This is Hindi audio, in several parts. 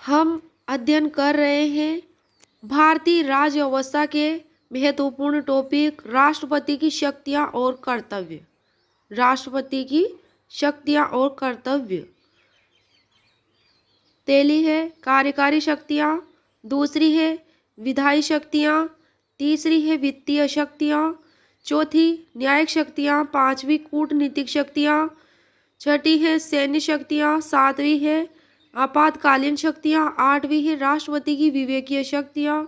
हम अध्ययन कर रहे हैं भारतीय राज्य व्यवस्था के महत्वपूर्ण टॉपिक राष्ट्रपति की शक्तियां और कर्तव्य। राष्ट्रपति की शक्तियां और कर्तव्य। पहली है कार्यकारी शक्तियां, दूसरी है विधायी शक्तियां, तीसरी है वित्तीय शक्तियां, चौथी न्यायिक शक्तियां, पांचवी कूटनीतिक शक्तियां, छठी है सैन्य शक्तियां, सातवीं है आपातकालीन शक्तियां, आठवीं है राष्ट्रपति की विवेकीय शक्तियां,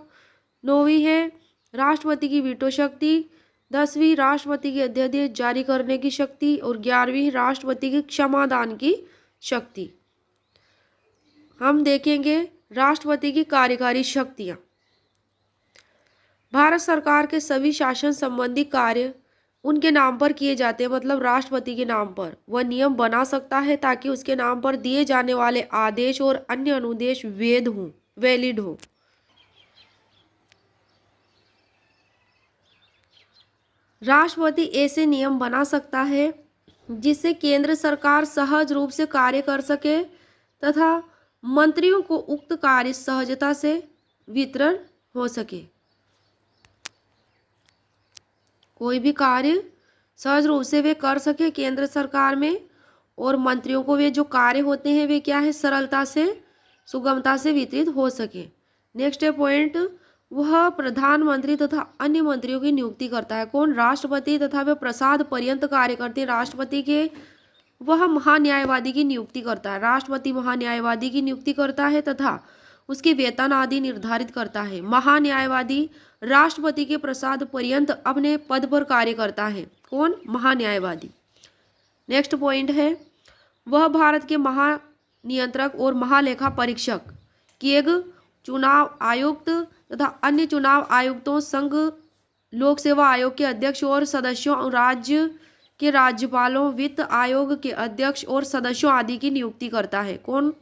नौवीं है राष्ट्रपति की वीटो शक्ति, 10वीं राष्ट्रपति के अध्यादेश जारी करने की शक्ति और 11वीं राष्ट्रपति की क्षमादान की शक्ति। हम देखेंगे राष्ट्रपति की कार्यकारी शक्तियां। भारत सरकार के सभी शासन संबंधी कार्य उनके नाम पर किए जाते हैं, मतलब राष्ट्रपति के नाम पर वह नियम बना सकता है ताकि उसके नाम पर दिए जाने वाले आदेश और अन्य अनुदेश वैलिड हो। राष्ट्रपति ऐसे नियम बना सकता है जिससे केंद्र सरकार सहज रूप से कार्य कर सके तथा मंत्रियों को उक्त कार्य सहजता से वितरण हो सके। कोई भी कार्य सहज रूप से वे कर सके केंद्र सरकार में, और मंत्रियों को वे जो कार्य होते हैं वे क्या है, सरलता से सुगमता से वितरित हो सके। नेक्स्ट पॉइंट, वह प्रधानमंत्री तथा अन्य मंत्रियों की नियुक्ति करता है। कौन? राष्ट्रपति तथा वे प्रसाद पर्यंत कार्य करते हैं राष्ट्रपति के। वह महान्यायवादी की नियुक्ति करता है। राष्ट्रपति महान्यायवादी की नियुक्ति करता है तथा उसके वेतन आदि निर्धारित करता है। महान्यायवादी राष्ट्रपति के प्रसाद पर्यंत अपने पद पर कार्य करता है। कौन? महान्यायवादी। नेक्स्ट पॉइंट है, वह भारत के महानियंत्रक और महालेखा परीक्षक, केग, चुनाव आयुक्त तथा अन्य चुनाव आयुक्तों, संघ लोक सेवा आयोग के अध्यक्ष और सदस्यों, राज्य के राज्यपालों, वित्त आयोग के अध्यक्ष और सदस्यों आदि की नियुक्ति करता है। कौन?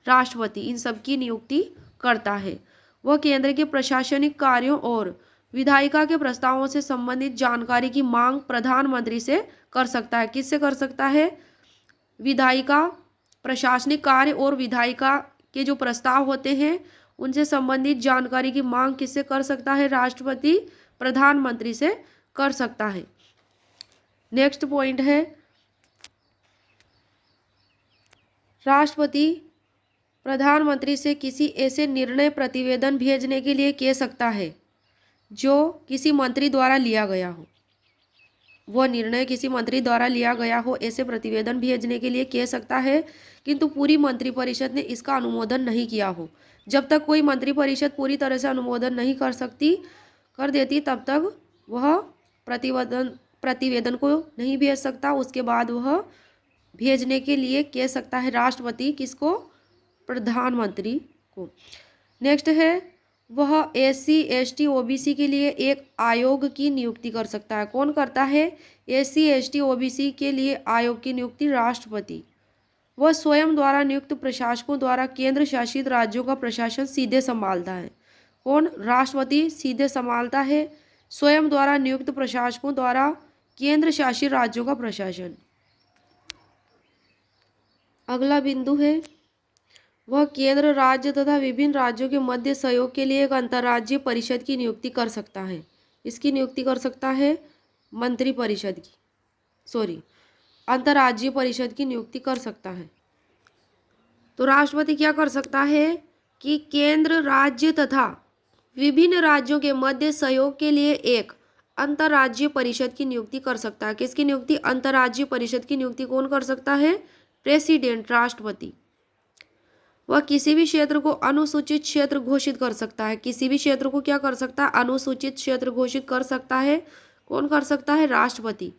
राष्ट्रपति इन सब की नियुक्ति करता है। वह केंद्र के प्रशासनिक कार्यों और विधायिका के प्रस्तावों से संबंधित जानकारी की मांग प्रधानमंत्री से कर सकता है। किससे कर सकता है? विधायिका, प्रशासनिक कार्य और विधायिका के जो प्रस्ताव होते हैं उनसे संबंधित जानकारी की मांग किससे कर सकता है? राष्ट्रपति प्रधानमंत्री से कर सकता है। नेक्स्ट पॉइंट है, राष्ट्रपति प्रधानमंत्री से किसी ऐसे निर्णय प्रतिवेदन भेजने के लिए कह सकता है जो किसी मंत्री द्वारा लिया गया हो। वह निर्णय किसी मंत्री द्वारा लिया गया हो ऐसे प्रतिवेदन भेजने के लिए कह सकता है, किंतु पूरी मंत्रिपरिषद ने इसका अनुमोदन नहीं किया हो। जब तक कोई मंत्रिपरिषद पूरी तरह से अनुमोदन नहीं कर देती तब तक वह प्रतिवेदन को नहीं भेज सकता। उसके बाद वह भेजने के लिए कह सकता है राष्ट्रपति, किसको? प्रधानमंत्री को। नेक्स्ट है, वह SC ST OBC के लिए एक आयोग की नियुक्ति कर सकता है। कौन करता है? SC ST OBC के लिए आयोग की नियुक्ति राष्ट्रपति। वह स्वयं द्वारा नियुक्त प्रशासकों द्वारा केंद्र शासित राज्यों का प्रशासन सीधे संभालता है। कौन? राष्ट्रपति सीधे संभालता है स्वयं द्वारा नियुक्त प्रशासकों द्वारा केंद्र शासित राज्यों का प्रशासन। अगला बिंदु है, वह केंद्र, राज्य तथा विभिन्न राज्यों के मध्य सहयोग के लिए एक अंतर्राज्यीय परिषद की नियुक्ति कर सकता है। इसकी नियुक्ति कर सकता है अंतर्राज्यीय परिषद की नियुक्ति कर सकता है। तो राष्ट्रपति क्या कर सकता है कि केंद्र, राज्य तथा विभिन्न राज्यों के मध्य सहयोग के लिए एक अंतर्राज्यीय परिषद की नियुक्ति कर सकता है। किसकी नियुक्ति? अंतर्राज्यीय परिषद की नियुक्ति कौन कर सकता है? प्रेसिडेंट, राष्ट्रपति। वह किसी भी क्षेत्र को अनुसूचित क्षेत्र घोषित कर सकता है। किसी भी क्षेत्र को क्या कर सकता है? अनुसूचित क्षेत्र घोषित कर सकता है। कौन कर सकता है? राष्ट्रपति।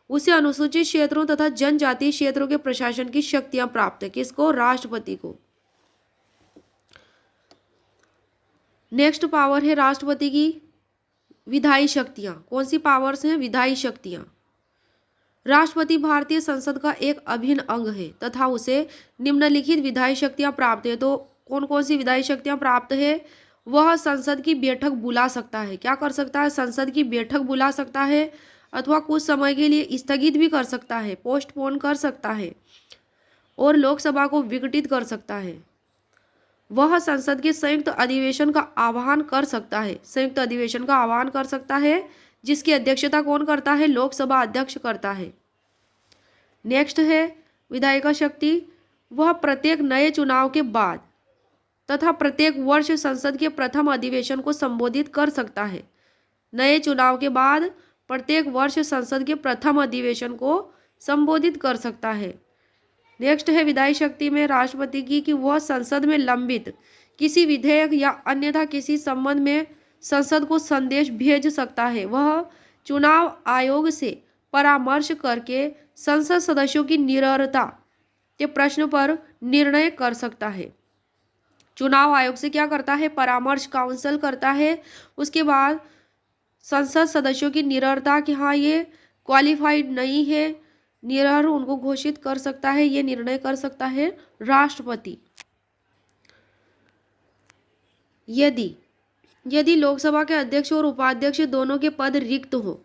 उसे अनुसूचित क्षेत्रों तथा जनजातीय क्षेत्रों के प्रशासन की शक्तियां प्राप्त है। किसको? राष्ट्रपति को। नेक्स्ट पावर है राष्ट्रपति की विधायी शक्तियां। कौन सी पावर्स हैं? विधायी शक्तियां। राष्ट्रपति भारतीय संसद का एक अभिन्न अंग है तथा उसे निम्नलिखित विधायी शक्तियां प्राप्त है। तो कौन कौन सी विधायी शक्तियां प्राप्त है? वह संसद की बैठक बुला सकता है। क्या कर सकता है? संसद की बैठक बुला सकता है अथवा कुछ समय के लिए स्थगित भी कर सकता है, पोस्टपोन कर सकता है, और लोकसभा को विघटित कर सकता है। वह संसद के संयुक्त अधिवेशन का आह्वान कर सकता है, संयुक्त अधिवेशन का आह्वान कर सकता है, जिसकी अध्यक्षता कौन करता है? लोकसभा अध्यक्ष करता है। नेक्स्ट है विधायिका शक्ति, वह प्रत्येक नए चुनाव के बाद तथा प्रत्येक वर्ष संसद के प्रथम अधिवेशन को संबोधित कर सकता है। नए चुनाव के बाद प्रत्येक वर्ष संसद के प्रथम अधिवेशन को संबोधित कर सकता है। नेक्स्ट है विधायी शक्ति में राष्ट्रपति की कि वह संसद में लंबित किसी विधेयक या अन्यथा किसी संबंध में संसद को संदेश भेज सकता है। वह चुनाव आयोग से परामर्श करके संसद सदस्यों की निरर्हता के प्रश्न पर निर्णय कर सकता है। चुनाव आयोग से क्या करता है? परामर्श, काउंसिल करता है। उसके बाद संसद सदस्यों की निरर्हता कि हाँ ये क्वालिफाइड नहीं है, निरर्ह उनको घोषित कर सकता है, ये निर्णय कर सकता है राष्ट्रपति। यदि लोकसभा के अध्यक्ष और उपाध्यक्ष दोनों के पद रिक्त हो,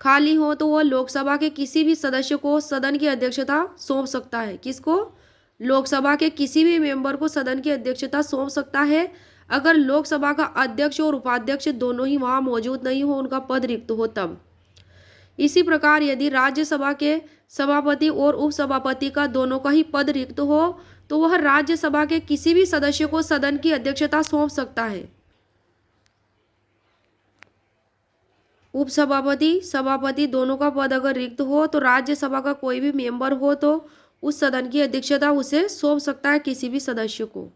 खाली हो, तो वह लोकसभा के किसी भी सदस्य को सदन की अध्यक्षता सौंप सकता है। किसको? लोकसभा के किसी भी मेंबर को सदन की अध्यक्षता सौंप सकता है, अगर लोकसभा का अध्यक्ष और उपाध्यक्ष दोनों ही वहां मौजूद नहीं हो, उनका पद रिक्त हो तब। इसी प्रकार यदि राज्यसभा के सभापति और उपसभापति का दोनों का ही पद रिक्त हो, तो वह राज्यसभा के किसी भी सदस्य को सदन की अध्यक्षता सौंप सकता है। उपसभापति, सभापति दोनों का पद अगर रिक्त हो तो राज्यसभा का कोई भी मेंबर हो तो उस सदन की अध्यक्षता उसे सौंप सकता है किसी भी सदस्य को।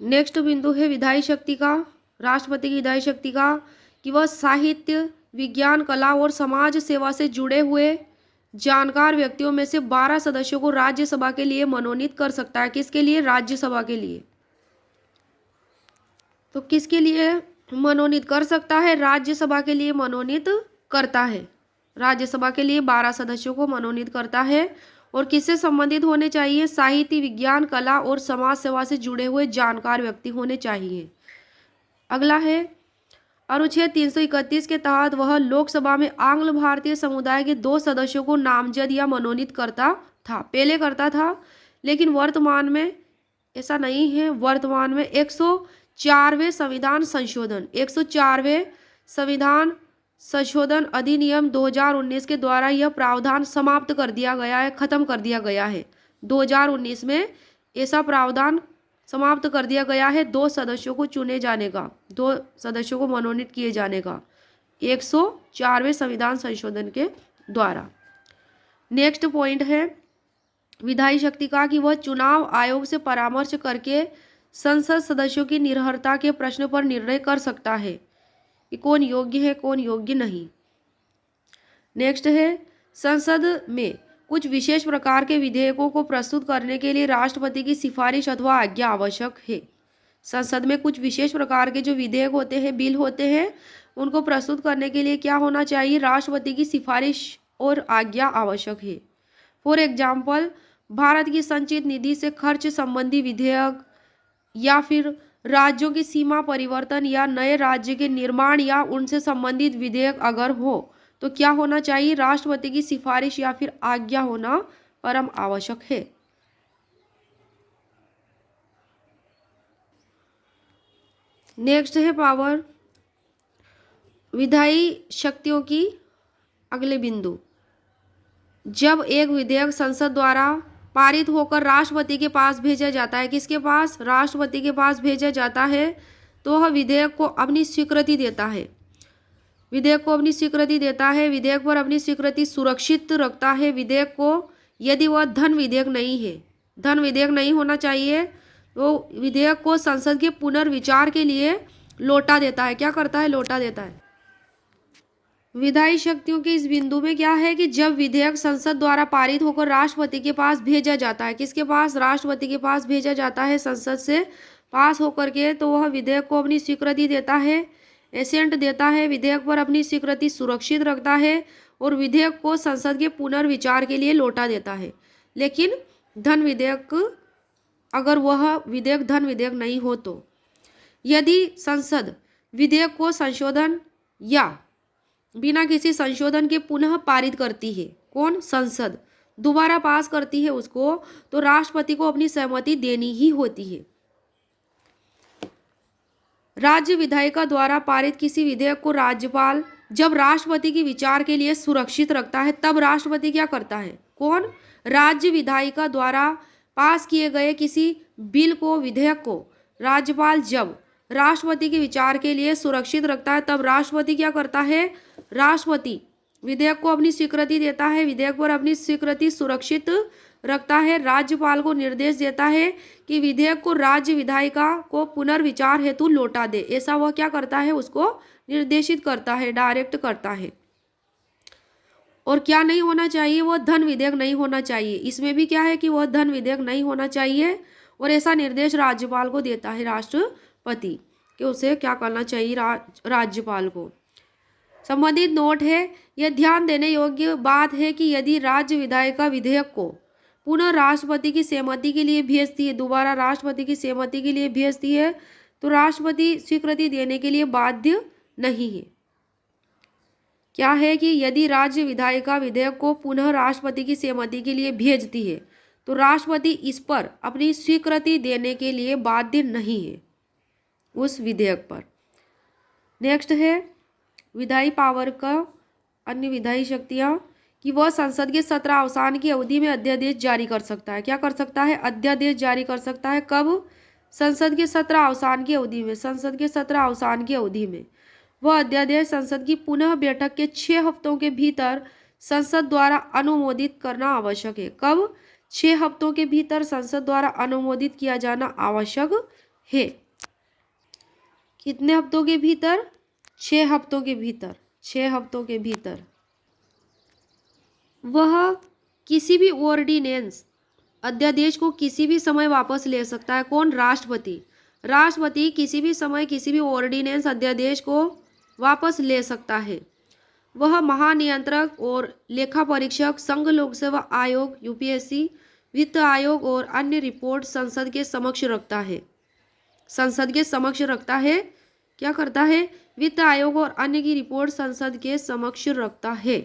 नेक्स्ट बिंदु है विधायी शक्ति का, राष्ट्रपति की विधायी शक्ति का कि वह साहित्य, विज्ञान, कला और समाज सेवा से जुड़े हुए जानकार व्यक्तियों में से 12 सदस्यों को राज्यसभा के लिए मनोनीत कर सकता है। किसके लिए? राज्यसभा के लिए। तो किसके लिए मनोनीत कर सकता है? राज्यसभा के लिए मनोनीत करता है। राज्यसभा के लिए 12 सदस्यों को मनोनीत करता है। और किससे संबंधित होने चाहिए? साहित्य, विज्ञान, कला और समाज सेवा से जुड़े हुए जानकार व्यक्ति होने चाहिए। अगला है अनुच्छेद 331 के तहत वह लोकसभा में आंग्ल भारतीय समुदाय के 2 सदस्यों को नामजद या मनोनीत करता था। पहले करता था, लेकिन वर्तमान में ऐसा नहीं है। वर्तमान में 104वें संविधान संशोधन 104वें संविधान संशोधन अधिनियम 2019 के द्वारा यह प्रावधान समाप्त कर दिया गया है, खत्म कर दिया गया है। 2019 में ऐसा प्रावधान समाप्त कर दिया गया है 2 सदस्यों को चुने जाने का, 2 सदस्यों को मनोनीत किए जाने का 104वें संविधान संशोधन के द्वारा। नेक्स्ट पॉइंट है विधायी शक्ति का कि वह चुनाव आयोग से परामर्श करके संसद सदस्यों की निरर्हता के प्रश्न पर निर्णय कर सकता है कि कौन योग्य है, कौन योग्य नहीं। नेक्स्ट है संसद में कुछ विशेष प्रकार के विधेयकों को प्रस्तुत करने के लिए राष्ट्रपति की सिफारिश अथवा आज्ञा आवश्यक है। संसद में कुछ विशेष प्रकार के जो विधेयक होते हैं, बिल होते हैं, उनको प्रस्तुत करने के लिए क्या होना चाहिए? राष्ट्रपति की सिफारिश और आज्ञा आवश्यक है। फॉर एग्जाम्पल, भारत की संचित निधि से खर्च संबंधी विधेयक या फिर राज्यों की सीमा परिवर्तन या नए राज्य के निर्माण या उनसे संबंधित विधेयक अगर हो तो क्या होना चाहिए? राष्ट्रपति की सिफारिश या फिर आज्ञा होना परम आवश्यक है। नेक्स्ट है पावर, विधायी शक्तियों की अगले बिंदु। जब एक विधेयक संसद द्वारा पारित होकर राष्ट्रपति के पास भेजा जाता है, किसके पास? राष्ट्रपति के पास भेजा जाता है, तो वह विधेयक को अपनी स्वीकृति देता है। विधेयक को अपनी स्वीकृति देता है, विधेयक पर अपनी स्वीकृति सुरक्षित रखता है। विधेयक को यदि वह धन विधेयक नहीं है, धन विधेयक नहीं होना चाहिए, तो विधेयक को संसद के पुनर्विचार के लिए लौटा देता है। क्या करता है? लौटा देता है। विधायी शक्तियों के इस बिंदु में क्या है कि जब विधेयक संसद द्वारा पारित होकर राष्ट्रपति के पास भेजा जाता है, किसके पास? राष्ट्रपति के पास भेजा जाता है संसद से पास होकर के, तो वह विधेयक को अपनी स्वीकृति देता है, एसेंट देता है, विधेयक पर अपनी स्वीकृति सुरक्षित रखता है और विधेयक को संसद के पुनर्विचार के लिए लौटा देता है। लेकिन धन विधेयक, अगर वह विधेयक धन विधेयक नहीं हो तो यदि संसद विधेयक को संशोधन या बिना किसी संशोधन के पुनः पारित करती है, कौन? संसद। दोबारा पास करती है उसको, तो राष्ट्रपति को अपनी सहमति देनी ही होती है। राज्य विधायिका द्वारा पारित किसी विधेयक को राज्यपाल जब राष्ट्रपति के विचार के लिए सुरक्षित रखता है, तब राष्ट्रपति क्या करता है? कौन? राज्य विधायिका द्वारा पास किए गए किसी बिल को, विधेयक को राज्यपाल जब राष्ट्रपति के विचार के लिए सुरक्षित रखता है, तब राष्ट्रपति क्या करता है? राष्ट्रपति विधेयक को अपनी स्वीकृति देता है, विधेयक पर अपनी स्वीकृति सुरक्षित रखता है, राज्यपाल को निर्देश देता है कि विधेयक को राज्य विधायिका को पुनर्विचार हेतु लौटा दे। ऐसा वह क्या करता है? उसको निर्देशित करता है, डायरेक्ट करता है। और क्या नहीं होना चाहिए? वह धन विधेयक नहीं होना चाहिए। इसमें भी क्या है कि वह धन विधेयक नहीं होना चाहिए, और ऐसा निर्देश राज्यपाल को देता है राष्ट्रपति कि उसे क्या करना चाहिए राज्यपाल को। संबंधित नोट है, यह ध्यान देने योग्य बात है कि यदि राज्य विधायिका विधेयक को पुनः राष्ट्रपति की सहमति के लिए भेजती है, दोबारा राष्ट्रपति की सहमति के लिए भेजती है, तो राष्ट्रपति स्वीकृति देने के लिए बाध्य नहीं है। क्या है कि यदि राज्य विधायिका विधेयक को पुनः राष्ट्रपति की सहमति के लिए भेजती है, तो राष्ट्रपति इस पर अपनी स्वीकृति देने के लिए बाध्य नहीं है उस विधेयक पर। नेक्स्ट है विधायी पावर का अन्य विधायी शक्तियां, कि वह संसद के सत्र अवसान की अवधि में अध्यादेश जारी कर सकता है। क्या कर सकता है? अध्यादेश जारी कर सकता है। कब? संसद के सत्र अवसान की अवधि में। संसद के सत्र अवसान की अवधि में वह अध्यादेश संसद की पुनः बैठक के 6 हफ्तों के भीतर संसद द्वारा अनुमोदित करना आवश्यक है। कब? 6 हफ्तों के भीतर संसद द्वारा अनुमोदित किया जाना आवश्यक है। कितने हफ्तों के भीतर? 6 हफ्तों के भीतर। 6 हफ्तों के भीतर वह किसी भी ऑर्डिनेंस अध्यादेश को किसी भी समय वापस ले सकता है। कौन? राष्ट्रपति। राष्ट्रपति किसी भी समय किसी भी ऑर्डिनेंस अध्यादेश को वापस ले सकता है। वह महानियंत्रक और लेखा परीक्षक, संघ लोक सेवा आयोग यूपीएससी, वित्त आयोग और अन्य रिपोर्ट संसद के समक्ष रखता है। संसद के समक्ष रखता है। क्या करता है? वित्त आयोग और अन्य की रिपोर्ट संसद के समक्ष रखता है।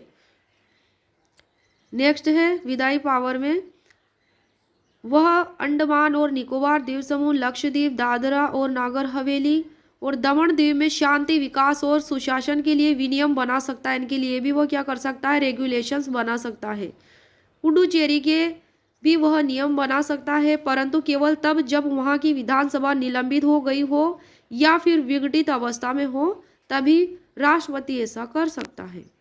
नेक्स्ट है विधायी पावर में, वह अंडमान और निकोबार द्वीप समूह, लक्षद्वीप, दादरा और नागर हवेली और दमन द्वीप में शांति, विकास और सुशासन के लिए विनियम बना सकता है। इनके लिए भी वह क्या कर सकता है? रेगुलेशंस बना सकता है। पुडुचेरी के भी वह नियम बना सकता है, परंतु केवल तब जब वहाँ की विधानसभा निलंबित हो गई हो या फिर विघटित अवस्था में हो, तभी राष्ट्रपति ऐसा कर सकता है।